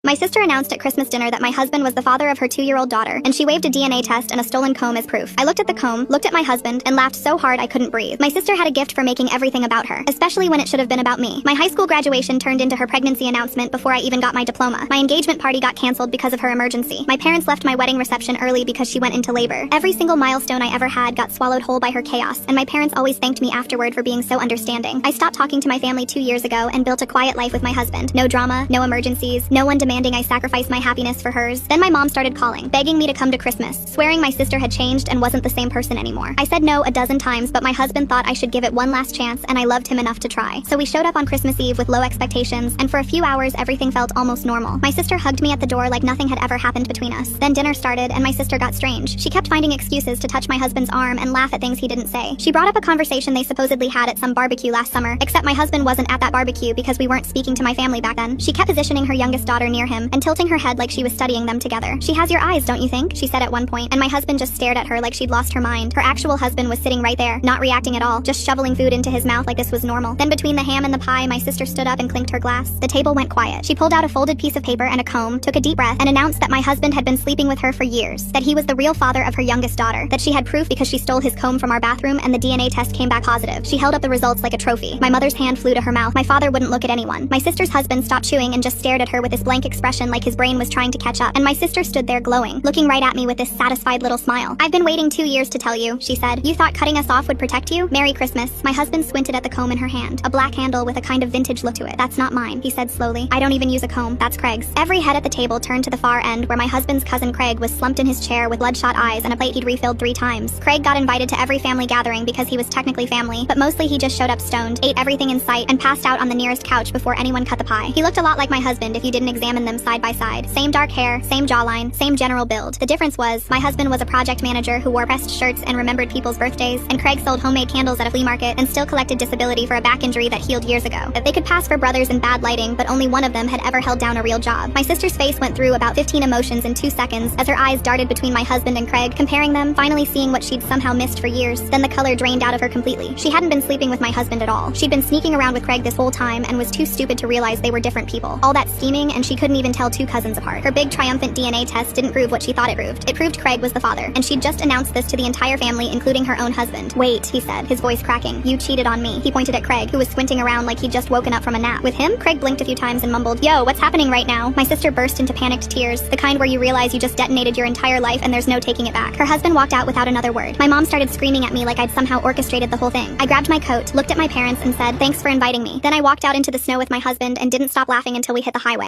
My sister announced at Christmas dinner that my husband was the father of her 2-year-old daughter, and she waved a DNA test and a stolen comb as proof. I looked at the comb, looked at my husband, and laughed so hard I couldn't breathe. My sister had a gift for making everything about her, especially when it should have been about me. My high school graduation turned into her pregnancy announcement before I even got my diploma. My engagement party got canceled because of her emergency. My parents left my wedding reception early because she went into labor. Every single milestone I ever had got swallowed whole by her chaos, and my parents always thanked me afterward for being so understanding. I stopped talking to my family 2 years ago and built a quiet life with my husband. No drama, no emergencies, no one demanding I sacrifice my happiness for hers. Then my mom started calling, begging me to come to Christmas, swearing my sister had changed and wasn't the same person anymore. I said no a dozen times, but my husband thought I should give it one last chance, and I loved him enough to try. So we showed up on Christmas Eve with low expectations, and for a few hours everything felt almost normal. My sister hugged me at the door like nothing had ever happened between us. Then dinner started, and my sister got strange. She kept finding excuses to touch my husband's arm and laugh at things he didn't say. She brought up a conversation they supposedly had at some barbecue last summer, except my husband wasn't at that barbecue because we weren't speaking to my family back then. She kept positioning her youngest daughter near him and tilting her head like she was studying them together. "She has your eyes, don't you think?" she said at one point, and my husband just stared at her like she'd lost her mind. Her actual husband was sitting right there, not reacting at all, just shoveling food into his mouth like this was normal. Then between the ham and the pie, my sister stood up and clinked her glass. The table went quiet. She pulled out a folded piece of paper and a comb, took a deep breath, and announced that my husband had been sleeping with her for years, that he was the real father of her youngest daughter, that she had proof because she stole his comb from our bathroom and the DNA test came back positive. She held up the results like a trophy. My mother's hand flew to her mouth. My father wouldn't look at anyone. My sister's husband stopped chewing and just stared at her with this blank expression like his brain was trying to catch up, and my sister stood there glowing, looking right at me with this satisfied little smile. "I've been waiting 2 years to tell you," she said. "You thought cutting us off would protect you? Merry Christmas." My husband squinted at the comb in her hand, a black handle with a kind of vintage look to it. "That's not mine," he said slowly. "I don't even use a comb. That's Craig's." Every head at the table turned to the far end where my husband's cousin Craig was slumped in his chair with bloodshot eyes and a plate he'd refilled 3 times. Craig got invited to every family gathering because he was technically family, but mostly he just showed up stoned, ate everything in sight, and passed out on the nearest couch before anyone cut the pie. He looked a lot like my husband if you didn't examine them side by side. Same dark hair, same jawline, same general build. The difference was, my husband was a project manager who wore pressed shirts and remembered people's birthdays, and Craig sold homemade candles at a flea market and still collected disability for a back injury that healed years ago. They could pass for brothers in bad lighting, but only one of them had ever held down a real job. My sister's face went through about 15 emotions in 2 seconds as her eyes darted between my husband and Craig, comparing them, finally seeing what she'd somehow missed for years. Then the color drained out of her completely. She hadn't been sleeping with my husband at all. She'd been sneaking around with Craig this whole time and was too stupid to realize they were different people. All that scheming, and she couldn't even tell 2 cousins apart. Her big triumphant DNA test didn't prove what she thought it proved. It proved Craig was the father, and she'd just announced this to the entire family, including her own husband. "Wait," he said, his voice cracking. "You cheated on me." He pointed at Craig, who was squinting around like he'd just woken up from a nap. With him, Craig blinked a few times and mumbled, "Yo, what's happening right now?" My sister burst into panicked tears, the kind where you realize you just detonated your entire life and there's no taking it back. Her husband walked out without another word. My mom started screaming at me like I'd somehow orchestrated the whole thing. I grabbed my coat, looked at my parents, and said, "Thanks for inviting me." Then I walked out into the snow with my husband and didn't stop laughing until we hit the highway.